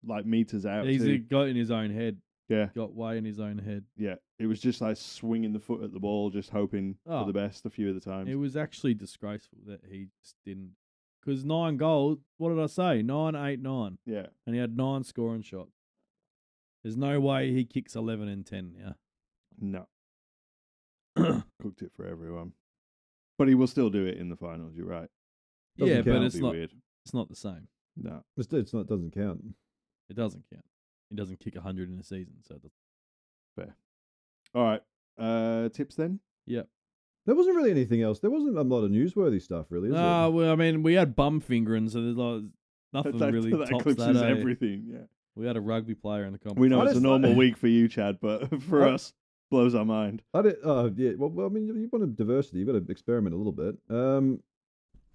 like meters out He's too. got in his own head. Yeah. Got way in his own head. Yeah. It was just like swinging the foot at the ball, just hoping for the best a few of the times. It was actually disgraceful that he just didn't. Because 9 goals, what did I say? 9, 8, 9. Yeah. And he had 9 scoring shots. There's no way he kicks 11 and 10 now. No. Cooked it for everyone. But he will still do it in the finals, you're right. Doesn't Yeah, count. but That'd it's be not. weird. It's not the same. No. It's not. It doesn't count. It doesn't count. He doesn't kick 100 in a season, so it doesn't. Fair. All right. Tips then? Yep. There wasn't really anything else. There wasn't a lot of newsworthy stuff, really. Is there? Well, I mean, we had bum fingering, so there's like nothing really that tops eclipses that. everything, yeah. We had a rugby player in the competition. We know I it's a just normal thought- week for you, Chad, but for us, blows our mind. I did. Yeah. Well, I mean, you want a diversity. You got to experiment a little bit.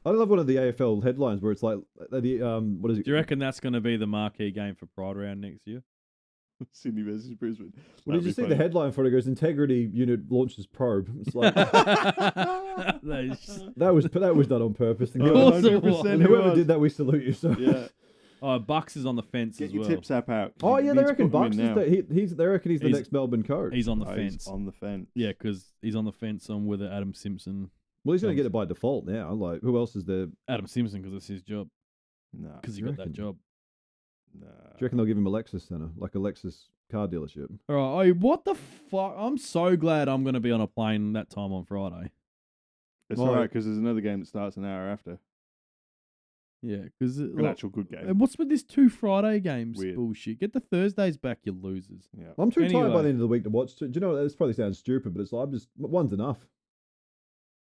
I love one of the AFL headlines where it's like the what is it? Do you reckon that's going to be the marquee game for Pride Round next year? Sydney versus Brisbane. Well, did you see the headline for it? It goes, Integrity Unit launches probe. It's like that was done on purpose. And Of course it was. and whoever did that, we salute you. So Yeah. Bucks is on the fence Get as your well. tips app out. oh You yeah, need they to reckon put him in Bucks is now. they reckon he's the He's- next Melbourne coach. He's on the Oh, fence. he's on the fence. Yeah, because he's on the fence on whether Adam Simpson. Well, he's going to get it by default now. Like, who else is there? Do Adam Simpson, because it's his job. No. Because he You got that reckon? job. No. you reckon they'll give him a Lexus Center, like a Lexus car dealership? All right. Oh, what the fuck? I'm so glad I'm going to be on a plane that time on Friday. It's Well, all right because there's another game that starts an hour after. Yeah, because An actual good game. and what's with this 2 Friday games Weird. bullshit? Get the Thursdays back, you losers. Yeah. I'm too tired by Anyway. the end of the week to watch. Do you know what? This probably sounds stupid, but it's like one's enough.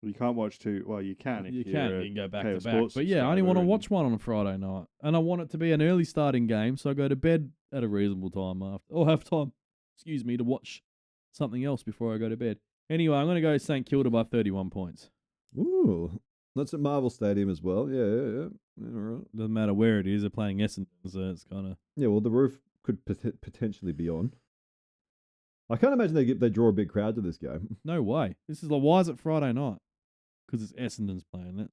You can't watch two. Well, you can. If You you're can. a You can go back KO to back. Sports But yeah, I only want to subscriber watch one on a Friday night. And I want it to be an early starting game, so I go to bed at a reasonable time after. Or have time, to watch something else before I go to bed. Anyway, I'm going to go St Kilda by 31 points. Ooh, that's at Marvel Stadium as well. Yeah. All right. Doesn't matter where it is. They're playing Essendon, so it's kind of... Yeah, well, the roof could potentially be on. I can't imagine they draw a big crowd to this game. No way. This is like, why is it Friday night? Because it's Essendon's playing it.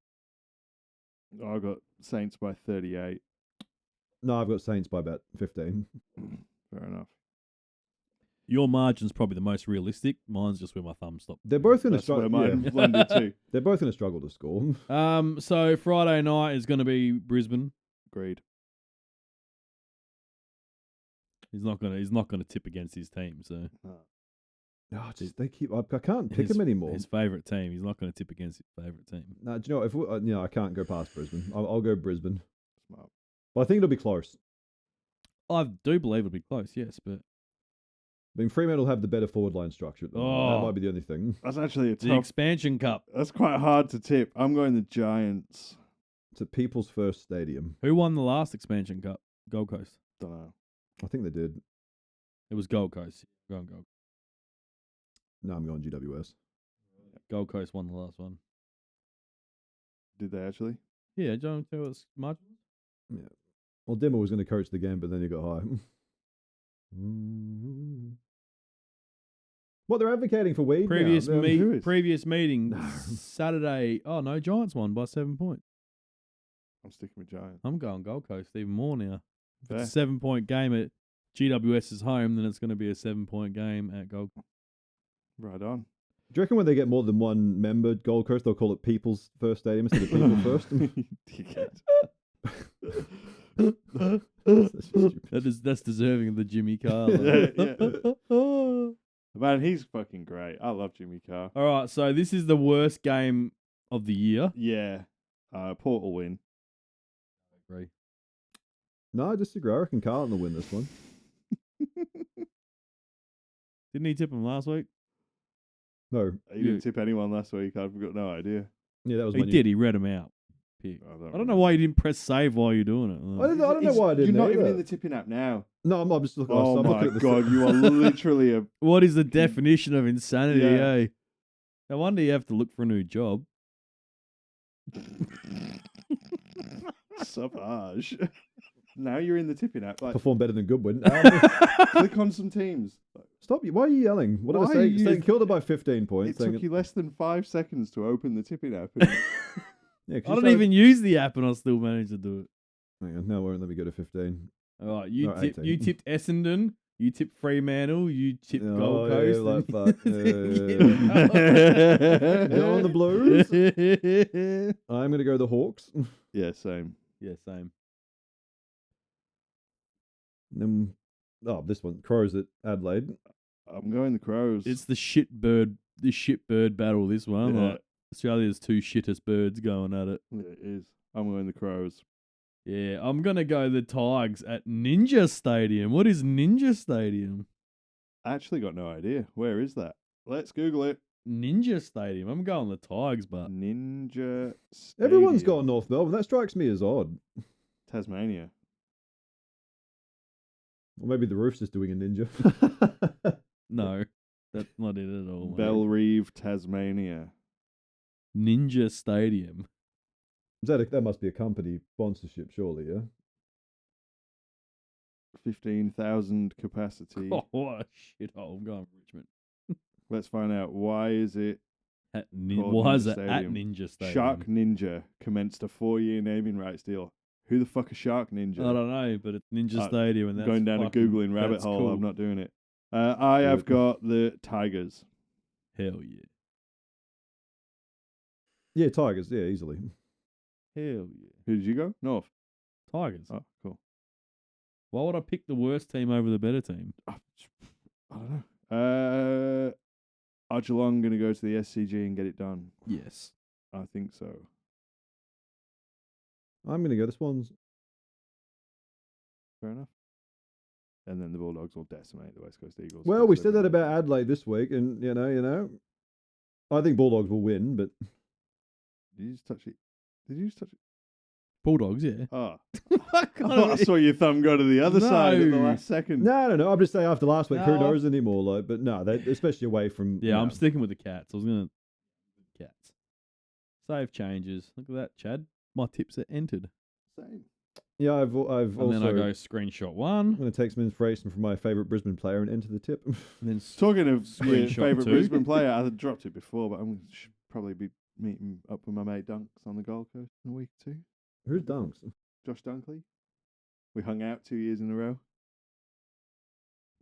I got Saints by 38. No, I've got Saints by about 15. Fair enough. Your margin's probably the most realistic. Mine's just where my thumb stopped. They're both in a That's where struggle. mine Yeah. landed too. They're both in a struggle to score. So Friday night is going to be Brisbane. Agreed. He's not gonna tip against his team. So No, just they keep. I can't pick them anymore. His favourite team. He's not going to tip against his favourite team. No, do you know if I can't go past Brisbane. I'll go Brisbane. Smart. But I think it'll be close. I do believe it'll be close. Yes, but I mean, Fremantle have the better forward line structure. That might be the only thing. That's actually a the tough. expansion cup. That's quite hard to tip. I'm going the Giants. It's at People's First Stadium. Who won the last expansion cup? Gold Coast. Don't know. I think they did. It was Gold Coast. Go on, Gold. No, I'm going GWS. Gold Coast won the last one. Did they actually? Yeah, do you want to tell us margin? Yeah. Well, Dimmer was going to coach the game, but then he got high. What, they're advocating for weed Previous now? who is? previous meeting No. Saturday. Oh no, Giants won by 7 points. I'm sticking with Giants. I'm going Gold Coast even more now. If Fair. it's a 7-point game at GWS's home, then it's going to be a 7-point game at Gold. Right on. Do you reckon when they get more than one member Gold Coast, they'll call it People's First Stadium instead of People First? Dickhead. That's deserving of the Jimmy Carr. Yeah. Man, he's fucking great. I love Jimmy Carr. All right, so this is the worst game of the year. Yeah. Port will win. I agree. No, I disagree. I reckon Carlton will win this one. Didn't he tip him last week? No. He didn't tip anyone last week. I've got no idea. Yeah, that was He when did. He read him out. Pick. I don't know why you didn't press save while you're doing it. I don't know why I didn't. You're not either. even in the tipping app now. No, I'm just looking. Oh I'm my looking at the god, you are literally a. What is the definition of insanity, Yeah. eh? No wonder you have to look for a new job. Savage. Now you're in the tipping app. Like, perform better than Goodwin. click on some teams. Stop you! Why are you yelling? What did Why I are say? you- Saying killed it by 15 It points. took you less than 5 seconds to open the tipping app. And Yeah, I don't even use the app and I still manage to do it. Hang on, no, let me go to 15. All right, No, 18. you tipped Essendon, you tipped Fremantle, you tipped Oh, Gold yeah, Coast. like and- fuck. Go on the Blues. I'm gonna go the Hawks. yeah, same. Yeah, same. Then, this one, Crows at Adelaide. I'm going the Crows. It's the shit bird battle. This one, Yeah. like, Australia's two shittest birds going at it. Yeah, it is. I'm going the Crows. Yeah, I'm gonna go the Tigers at Ninja Stadium. What is Ninja Stadium? I actually got no idea. Where is that? Let's Google it. Ninja Stadium. I'm going the Tigers, but Ninja Stadium. Everyone's gone North Melbourne. That strikes me as odd. Tasmania. Or maybe the Roof's just doing a ninja. no, that's not it at all. mate. Bellerive, Tasmania. Ninja Stadium. That must be a company sponsorship, surely, yeah? 15,000 capacity. Oh, what a shithole. I'm going Richmond. Let's find out. Why is it called Why is Ninja it at Stadium? Ninja Stadium? Shark Ninja commenced a 4-year naming rights deal? Who the fuck is Shark Ninja? I don't know, but it's Ninja Uh, Stadium, and that's Going down a fucking- Googling rabbit that's hole. cool. I'm not doing it. I have got the Tigers. Hell yeah. Yeah, Tigers, yeah, easily. Hell yeah. Who did you go? North. Tigers. Oh, cool. Why would I pick the worst team over the better team? I don't know. Are Geelong going to go to the SCG and get it done? Yes. I think so. I'm going to go the Swans. Fair enough. And then the Bulldogs will decimate the West Coast Eagles. Well, we because said that they're- about Adelaide this week, and, you know. I think Bulldogs will win, but... Did you just touch it? Did you just touch it? Bulldogs, yeah. Oh. I thought I saw your thumb go to the other side at the No. last second. No. I'm just saying after last week, who No. knows anymore, like, but no, especially away from... Yeah, I'm no. sticking with the Cats. I was going to... Cats. Save changes. Look at that, Chad. My tips are entered. Same. Yeah, I've And also... then I go screenshot I'm one. going to take some inspiration from my favourite Brisbane player and enter the tip. And then Talking of your Screenshot favourite two. Brisbane player, I dropped it before, but I'm should probably be meeting up with my mate Dunks on the Gold Coast in a week or two. Who's Dunks? Josh Dunkley. We hung out 2 years in a row.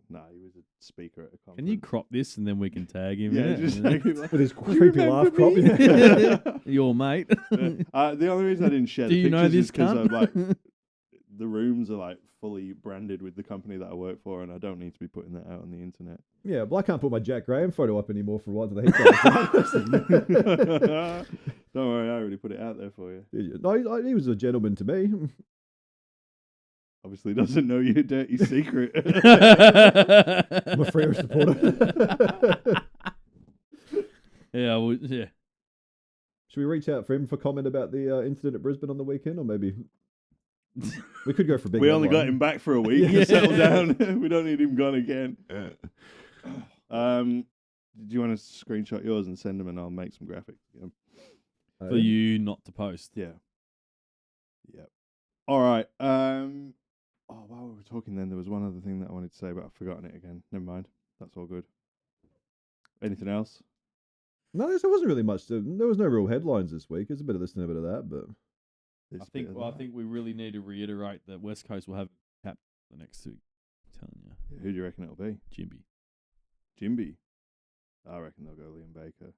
No, he was a speaker at a conference. can you crop this and then we can tag him? Yeah, in it? just And then- like, With his "You creepy laugh remember crop. me?" Your mate. Yeah. The only reason I didn't share Do the you know pictures is this because cunt? I'm like, the rooms are like fully branded with the company that I work for, and I don't need to be putting that out on the internet. Yeah, well, I can't put my Jack Graham photo up anymore for once. I hate that. Don't worry, I already put it out there for you. No, he was a gentleman to me. Obviously, doesn't know your dirty secret. I'm a Freo supporter. Yeah, I would, yeah. Should we reach out for him for comment about the incident at Brisbane on the weekend, or maybe we could go for a big? We only got headline. him back for a week. Yeah. Settle down. We don't need him gone again. Do you want to screenshot yours and send them, and I'll make some graphics? Yeah. For you not to post. Yeah. All right. While we were talking, then there was one other thing that I wanted to say, but I've forgotten it again. Never mind. That's all good. Anything else? No, there wasn't really much. There was no real headlines this week. There's a bit of this and a bit of that, but There's I a bit think of I that. think we really need to reiterate that West Coast will have cap the next 2. I'm telling you. Who do you reckon it'll be? Jimby. Jimby. I reckon they'll go Liam Baker.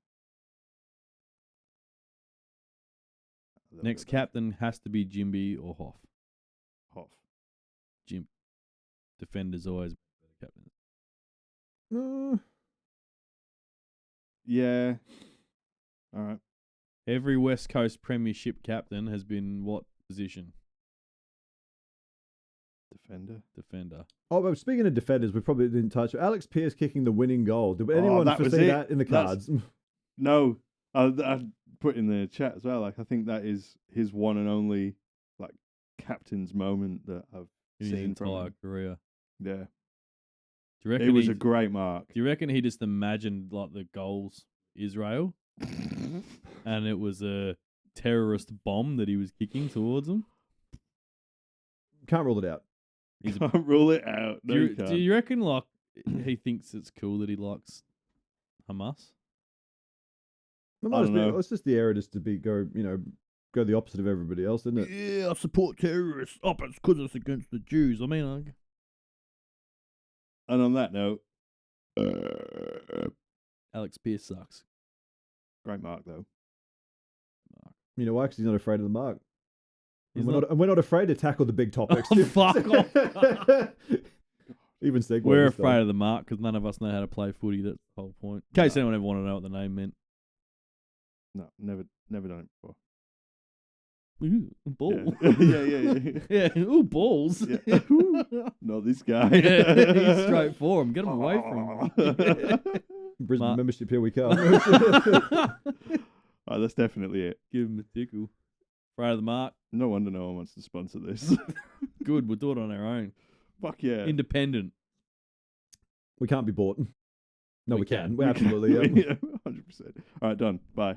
They'll Next go back. captain has to be Jimby or Hoff. Hoff. Defenders always better captains. Yeah. All right. Every West Coast Premiership captain has been what position? Defender. Oh, but speaking of defenders, we probably didn't touch Alex Pearce kicking the winning goal. Did anyone that was foresee it. that in the cards? No, I put in the chat as well. Like, I think that is his one and only like captain's moment that I've In his seen from entire him. career. Yeah, Do you reckon it was a great mark. Do you reckon he just imagined like the goals Israel, and it was a terrorist bomb that he was kicking towards them? Can't rule it out. Can't rule it out. No, you can't. Do you reckon like he thinks it's cool that he likes Hamas? It might just be, it's just the era just to go the opposite of everybody else, isn't it? Yeah, I support terrorists. Oh, but it's because it's against the Jews. I mean, And on that note, Alex Pearce sucks. great mark though. You know why? Because he's not afraid of the mark. He's And we're not afraid to tackle the big topics. Oh, fuck off. Even segue. We're this afraid time. of the mark because none of us know how to play footy. That's the whole point. In case anyone ever wanted to know what the name meant. No, never done it before. Ooh, ball. Yeah. Yeah, ooh, balls. Yeah. Not this guy. Yeah, he's straight for him. Get him away from him. Brisbane membership, here we come. Oh, that's definitely it. Give him a tickle. Afraid of the mark. No wonder no one wants to sponsor this. Good, we'll do it on our own. Fuck yeah. Independent. We can't be bought. No, We we can. can. We absolutely. Yeah, 100%. All right, done. Bye.